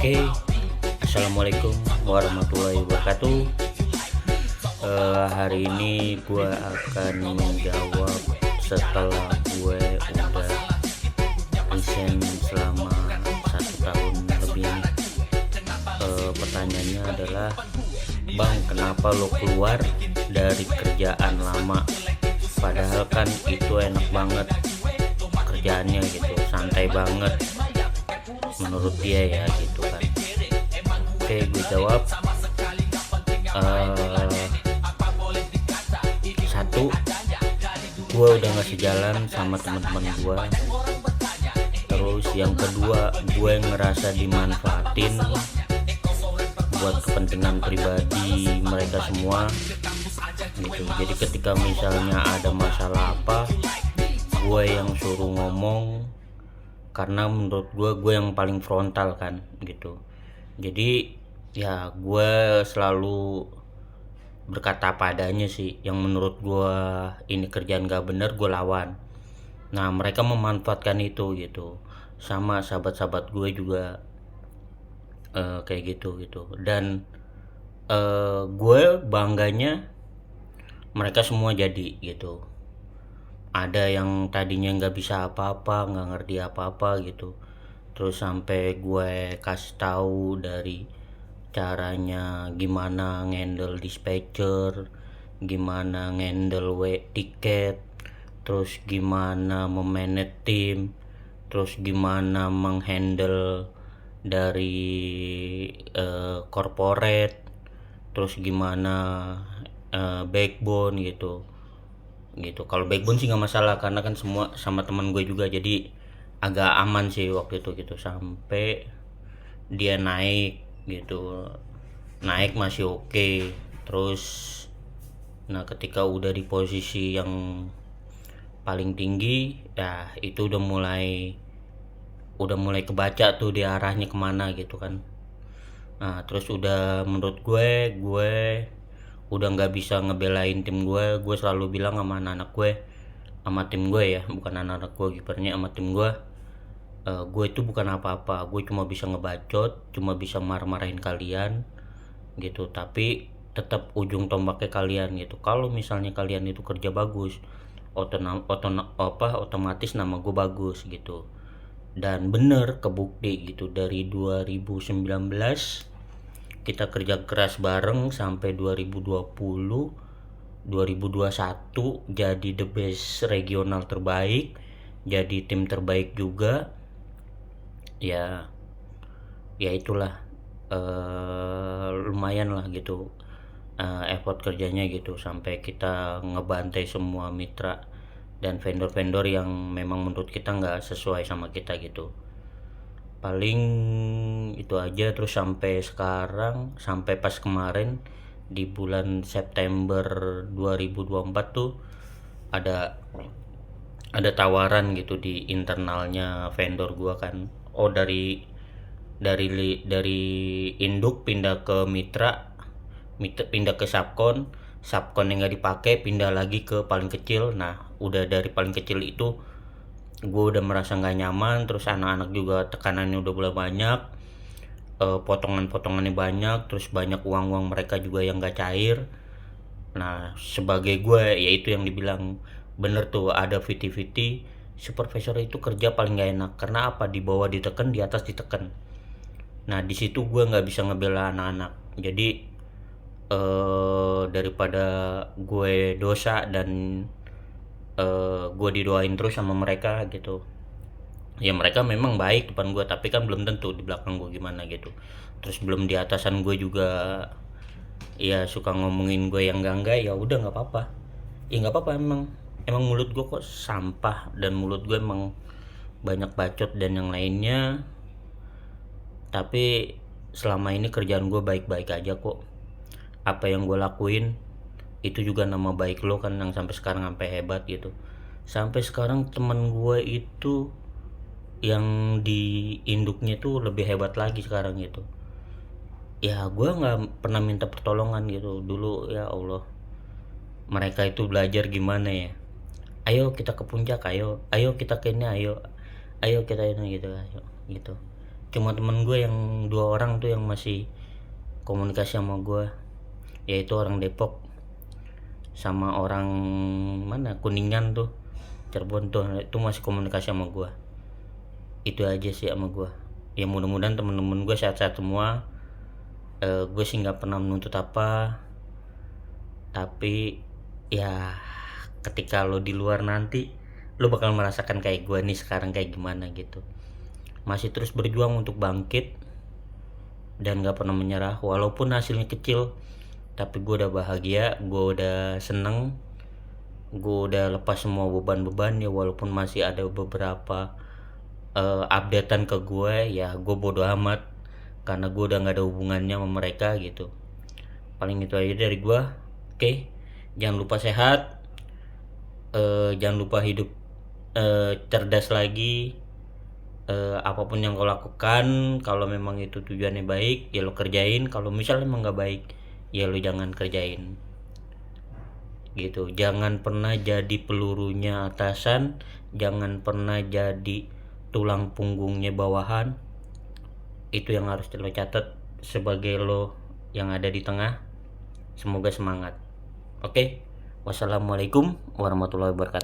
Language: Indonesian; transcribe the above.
Oke, assalamualaikum warahmatullahi wabarakatuh. Hari ini gue akan menjawab setelah gue udah resign selama 1 tahun lebih. Pertanyaannya adalah, Bang, kenapa lo keluar dari kerjaan lama? Padahal kan itu enak banget kerjaannya gitu, santai banget menurut dia ya gitu kan. Oke, gue jawab. Satu, gue udah gak sejalan sama teman-teman gue. Terus yang kedua, gue ngerasa dimanfaatin buat kepentingan pribadi mereka semua gitu. Jadi ketika misalnya ada masalah apa, gue yang suruh ngomong, karena menurut gue yang paling frontal kan gitu. Jadi ya gue selalu berkata apa adanya sih. Yang menurut gue ini kerjaan gak bener, gue lawan. Nah, mereka memanfaatkan itu gitu. Sama sahabat-sahabat gue juga kayak gitu. Dan gue bangganya mereka semua jadi gitu. Ada yang tadinya nggak bisa apa-apa, nggak ngerti apa-apa gitu, terus sampai gue kasih tahu dari caranya gimana ngendel dispatcher, gimana ngendel tiket, terus gimana memanage tim, terus gimana menghandle dari corporate, terus gimana backbone gitu. Kalau backbone sih nggak masalah karena kan semua sama teman gue juga, jadi agak aman sih waktu itu gitu. Sampai dia naik gitu, naik masih oke. Terus nah ketika udah di posisi yang paling tinggi, ya itu udah mulai kebaca tuh dia arahnya kemana gitu kan. Nah terus udah menurut gue udah nggak bisa ngebelain tim gue selalu bilang sama anak-anak gue, sama tim gue ya, bukan anak-anak gue kipernya, sama tim gue itu bukan apa-apa, gue cuma bisa ngebacot, cuma bisa marah-marahin kalian gitu, tapi tetap ujung tombaknya kalian gitu. Kalau misalnya kalian itu kerja bagus, otomatis nama gue bagus gitu. Dan bener kebukti gitu, dari 2019 kita kerja keras bareng sampai 2020, 2021 jadi the best regional terbaik, jadi tim terbaik juga. Ya itulah, lumayan lah gitu effort kerjanya gitu, sampai kita ngebantai semua mitra dan vendor-vendor yang memang menurut kita nggak sesuai sama kita gitu. Paling itu aja. Terus sampai sekarang, sampai pas kemarin di bulan September 2024 tuh ada tawaran gitu di internalnya vendor gua kan. Dari induk pindah ke mitra, pindah ke subkon yang nggak dipakai pindah lagi ke paling kecil. Nah udah dari paling kecil itu gue udah merasa nggak nyaman. Terus anak-anak juga tekanannya udah mulai banyak, potongannya banyak, terus banyak uang mereka juga yang nggak cair. Nah sebagai gue ya itu yang dibilang bener tuh, ada viti-viti supervisor itu kerja paling nggak enak. Karena apa? Di bawah ditekan, di atas ditekan. Nah di situ gue nggak bisa ngebela anak-anak. Jadi daripada gue dosa dan gue didoain terus sama mereka gitu, ya mereka memang baik depan gue, tapi kan belum tentu di belakang gue gimana gitu. Terus belum di atasan gue juga ya suka ngomongin gue yang enggak, ya udah nggak apa-apa. Ya nggak apa-apa, emang mulut gue kok sampah, dan mulut gue emang banyak bacot dan yang lainnya. Tapi selama ini kerjaan gue baik-baik aja kok. Apa yang gue lakuin itu juga nama baik lo kan, yang sampai sekarang sampai hebat gitu. Sampai sekarang temen gue itu yang di induknya tuh lebih hebat lagi sekarang gitu. Ya gue nggak pernah minta pertolongan gitu dulu. Ya Allah, mereka itu belajar gimana ya, ayo kita ke puncak, ayo kita ke ini, ayo kita ini gitu, ayo gitu. Cuma temen gue yang 2 orang tuh yang masih komunikasi sama gue, yaitu orang Depok sama orang mana Kuningan tuh, Cirebon tuh, itu masih komunikasi sama gue. Itu aja sih sama gue. Ya mudah-mudahan temen-temen gue sehat-sehat semua. Gue sih nggak pernah menuntut apa, tapi ya ketika lo di luar nanti lo bakal merasakan kayak gue nih sekarang kayak gimana gitu. Masih terus berjuang untuk bangkit dan gak pernah menyerah walaupun hasilnya kecil, tapi gue udah bahagia, gue udah seneng, gue udah lepas semua beban-beban ya. Walaupun masih ada beberapa updatean ke gue, ya gue bodo amat karena gue udah gak ada hubungannya sama mereka gitu. Paling itu aja dari gue. Oke, jangan lupa sehat, jangan lupa hidup cerdas lagi. Apapun yang kau lakukan, kalau memang itu tujuannya baik ya lo kerjain, kalau misalnya emang gak baik ya lo jangan kerjain gitu. Jangan pernah jadi pelurunya atasan, jangan pernah jadi tulang punggungnya bawahan. Itu yang harus lo catat sebagai lo yang ada di tengah. Semoga semangat. Oke, wassalamualaikum warahmatullahi wabarakatuh.